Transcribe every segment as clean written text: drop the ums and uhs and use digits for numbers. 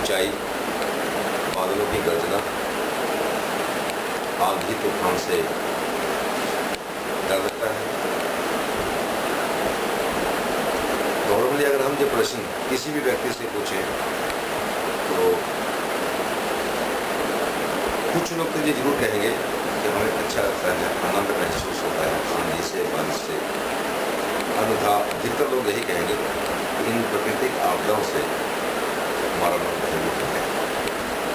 ऊंचाई, बादलों की गर्जना, आंधी तूफान से डर लगता है। नॉर्मली अगर हम ये प्रश्न किसी भी व्यक्ति से पूछें तो कुछ लोग तो ये जरूर कहेंगे कि हमें अच्छा लगता है, आनंद महसूस होता है आंधी से, बारिश से। अन्यथा अधिकतर लोग यही कहेंगे कि इन प्राकृतिक आपदाओं से हमारा मन भयभीत है।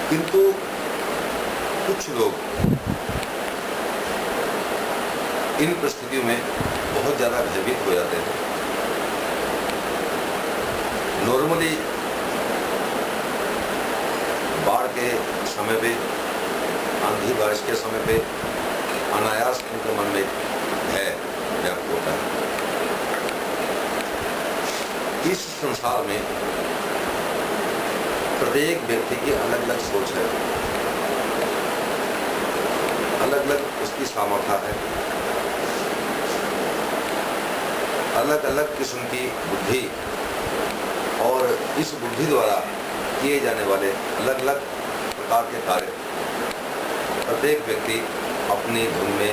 किंतु कुछ लोग इन परिस्थितियों में बहुत ज़्यादा भयभीत हो जाते हैं। नॉर्मली बाढ़ के समय पे, आंधी बारिश के समय पे अनायास उनके मन में भय व्याप्त होता है। इस संसार में प्रत्येक व्यक्ति की अलग अलग सोच है, अलग अलग उसकी सामर्थ्य है, अलग अलग किस्म की बुद्धि और इस बुद्धि द्वारा किए जाने वाले अलग अलग प्रकार के कार्य प्रत्येक व्यक्ति अपनी धुन में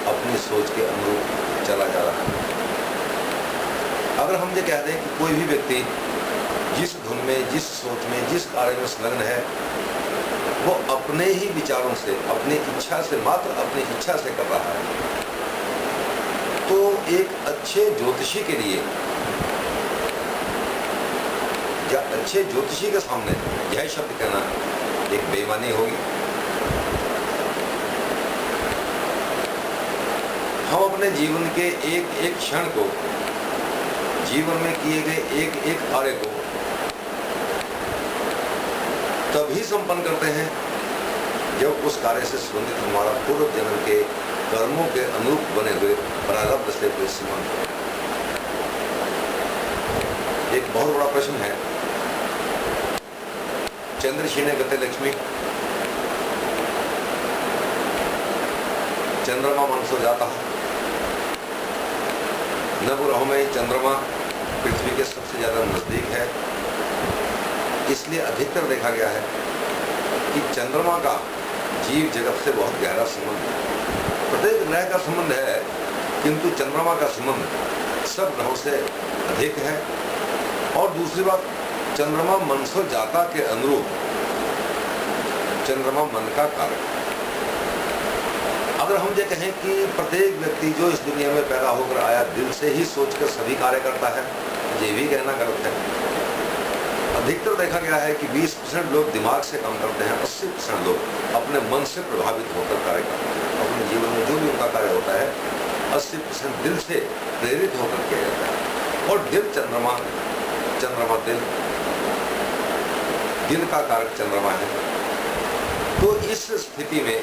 अपनी सोच के अनुरूप चला जा रहा है। अगर हम ये कह दें कि कोई भी व्यक्ति जिस धुन में, जिस सोच में, जिस कार्य में संलग्न है वो अपने ही विचारों से, अपनी इच्छा से, मात्र अपनी इच्छा से कर रहा है, तो एक अच्छे ज्योतिषी के लिए या अच्छे ज्योतिषी के सामने यह शब्द कहना एक बेईमानी होगी। हम अपने जीवन के एक एक क्षण को, जीवन में किए गए एक एक कार्य को तभी संपन्न करते हैं जब उस कार्य से संबंधित हमारा पूर्व जन्म के कर्मों के अनुरूप बने हुए प्रारब्ध से कोई संबंध हो। एक बहुत बड़ा प्रश्न है, चंद्रशीने गते लक्ष्मी, चंद्रमा मनसो जाता है। नवग्रहों में चंद्रमा पृथ्वी के सबसे ज्यादा नजदीक है, इसलिए अधिकतर देखा गया है कि चंद्रमा का जीव जगत से बहुत गहरा संबंध है। प्रत्येक ग्रह का संबंध है, किंतु चंद्रमा का संबंध सब ग्रहों से अधिक है। और दूसरी बात, चंद्रमा मनसो जाता के अनुरूप चंद्रमा मन का कारक। अगर हम ये कहें कि प्रत्येक व्यक्ति जो इस दुनिया में पैदा होकर आया दिल से ही सोचकर सभी कार्य करता है, ये भी कहना गलत है। अधिकतर देखा गया है कि 20% लोग दिमाग से काम करते हैं, 80% लोग अपने मन से प्रभावित होकर कार्य करते हैं। अपने जीवन में जो भी उनका कार्य होता है 80% दिल से प्रेरित होकर किया जाता है। और दिल चंद्रमा, चंद्रमा दिल, दिल का कारक चंद्रमा है। तो इस स्थिति में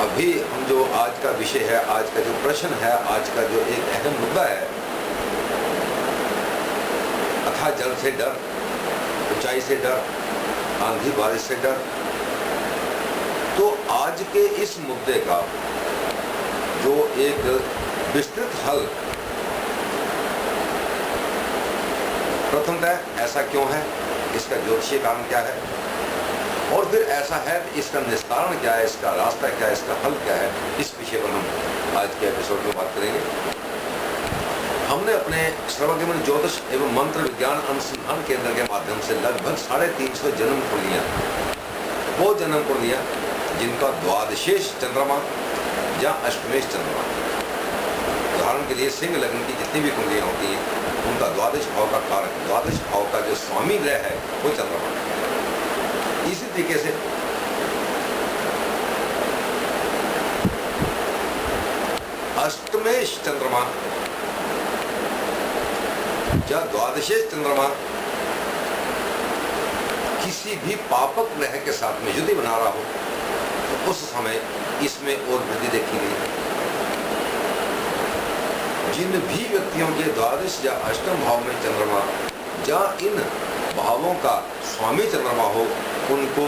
अभी हम जो आज का विषय है, आज का जो प्रश्न है, आज का जो एक अहम मुद्दा है, अथाह जल से डर, ऊंचाई से डर, आंधी बारिश से डर। तो आज के इस मुद्दे का जो एक विस्तृत हल, प्रथमतः ऐसा क्यों है, इसका ज्योतिषीय कारण क्या है, और फिर ऐसा है इसका निस्तारण क्या है, इसका रास्ता क्या है, इसका हल क्या है, इस विषय पर हम आज के एपिसोड में बात करेंगे। हमने अपने सर्वज्ञ ज्योतिष एवं मंत्र विज्ञान अनुसंधान केंद्र के माध्यम से लगभग 350 जन्म कुंडलियां, वो जन्म कुंडलियां जिनका द्वादशेश चंद्रमा या अष्टमेश चंद्रमा, उदाहरण के लिए सिंह लग्न की जितनी भी कुंडलियां होती हैं उनका द्वादश भाव का कारक, द्वादश भाव का जो स्वामी ग्रह है वो चंद्रमा। इसी तरीके से अष्टमेश चंद्रमा या द्वादशेश चंद्रमा किसी भी पापक ग्रह के साथ में युति बना रहा हो तो उस समय इसमें और वृद्धि देखी गई है। जिन भी व्यक्तियों के द्वादश या अष्टम भाव में चंद्रमा या इन भावों का स्वामी चंद्रमा हो, उनको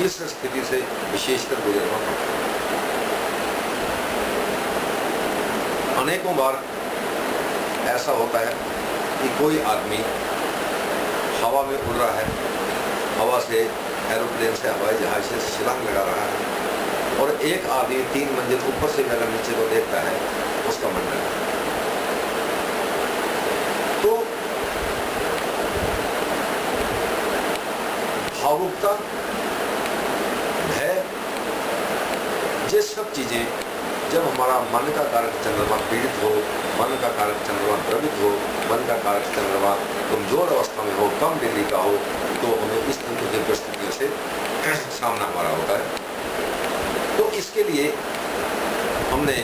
इस स्थिति से विशेषकर गुजरना पड़ता है। अनेकों बार ऐसा होता है कि कोई आदमी हवा में उड़ रहा है, हवा से, एरोप्लेन से, हवाई जहाज से छलांग लगा रहा है, और एक आदमी 3 मंजिल ऊपर से अगर नीचे को देखता है, उसका मन है। तो भावुकता, भय, ये सब चीजें जब हमारा मन का कारक चंद्रमा पीड़ित हो, मन का कारक चंद्रमा द्रवित हो, मन का कारक चंद्रमा कमजोर अवस्था में हो, कम डिग्री का हो, तो हमें इस तरह की परिस्थितियों से सामना हमारा होता है। तो इसके लिए हमने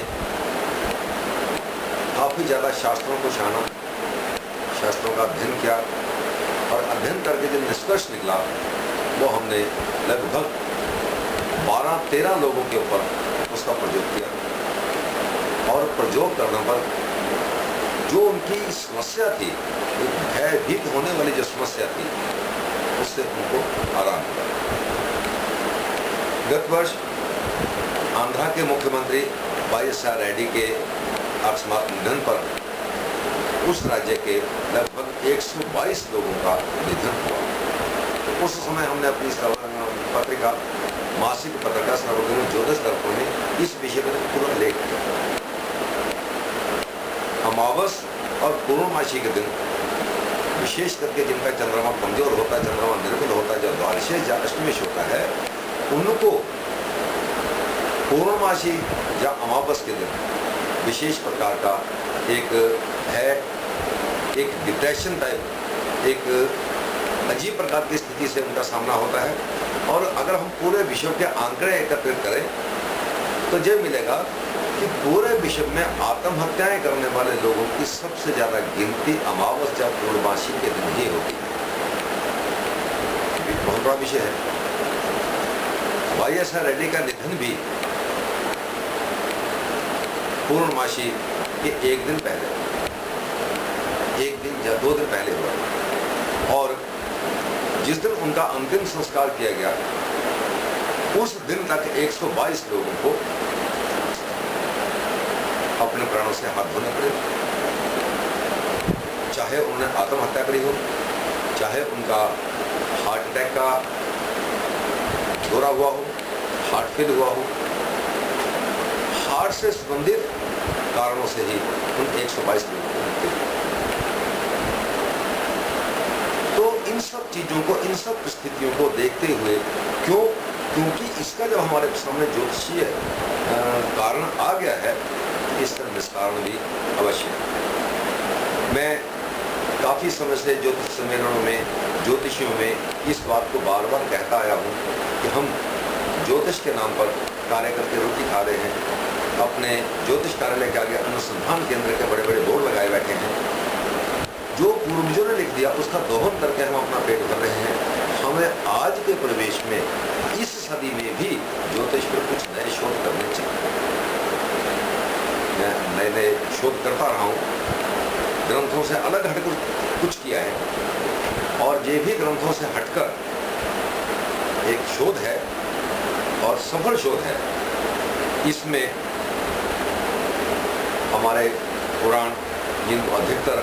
काफी ज्यादा शास्त्रों को छाना, शास्त्रों का अध्ययन किया, और अध्ययन करके जो निष्कर्ष निकला वो हमने लगभग 12-13 लोगों के ऊपर उसका प्रयोग किया, और प्रयोग करने पर जो उनकी समस्या थी, भयभीत होने वाली जो समस्या थी, उससे उनको आराम मिला। गत वर्ष आंध्रा के मुख्यमंत्री वाईएसआर रेड्डी के अकस्मात निधन पर उस राज्य के लगभग 122 लोगों का निधन हुआ। तो उस समय हमने अपनी पत्रिका, मासिक पत्रिका सर्वगुण ज्योतिष दर्पण में इस विषय पर पूरा लेख किया। अमावस और पूर्णमासी के दिन विशेष करके जिनका चंद्रमा कमजोर होता है, चंद्रमा निर्बल होता है, जो द्वादशेश या अष्टमेश होता है, उनको पूर्णमासी या अमावस के दिन विशेष प्रकार का एक है, एक डिप्रेशन टाइप, एक अजीब प्रकार की स्थिति से उनका सामना होता है। और अगर हम पूरे विश्व के आंकड़े एकत्रित करें तो ये मिलेगा कि पूरे विश्व में आत्महत्याएं करने वाले लोगों की सबसे ज्यादा गिनती अमावस या पूर्णमासी के दिन ही होती है। बहुत बड़ा विषय है। वाईएसआर रेड्डी का निधन भी पूर्णमासी के एक दिन पहले, 1 दिन या 2 दिन पहले हुआ, और जिस दिन उनका अंतिम संस्कार किया गया उस दिन तक 122 लोगों को अपने प्राणों से हाथ धोने पड़े, चाहे उन्होंने आत्महत्या करी हो, चाहे उनका हार्ट अटैक का दौरा हुआ हो, हार्ट फेल हुआ हो, हार्ट से संबंधित कारणों से ही उन 122 लोगों को मृत्यु हुई। तो इन सब चीजों को, इन सब स्थितियों को देखते हुए, क्योंकि इसका जब हमारे सामने ज्योतिषीय कारण आ गया है, इसका निस्तारण भी अवश्य है। मैं काफी समय से ज्योतिष सम्मेलनों में, ज्योतिषियों में इस बात को बार बार कहता आया हूँ कि हम ज्योतिष के नाम पर कार्य करके रोटी खा रहे हैं। अपने ज्योतिष कार्यालय के आगे अनुसंधान केंद्र के बड़े बड़े बोर्ड लगाए बैठे हैं। जो पूर्वजों ने लिख दिया उसका दोहन करके हम अपना पेट भर रहे हैं। हमें आज के परिवेश में, इस सदी में भी ज्योतिष पर कुछ नए शोध करने चाहिए। मैं नए नए शोध करता रहा हूँ, ग्रंथों से अलग हटकर कुछ किया है, और ये भी ग्रंथों से हटकर एक शोध है और सफल शोध है। इसमें हमारे पुराण, जिनको अधिकतर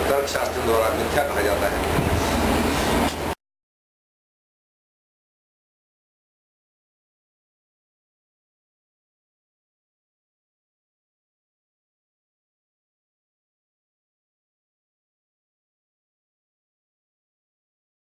तर्कशास्त्रियों द्वारा मिथ्या कहा जाता है,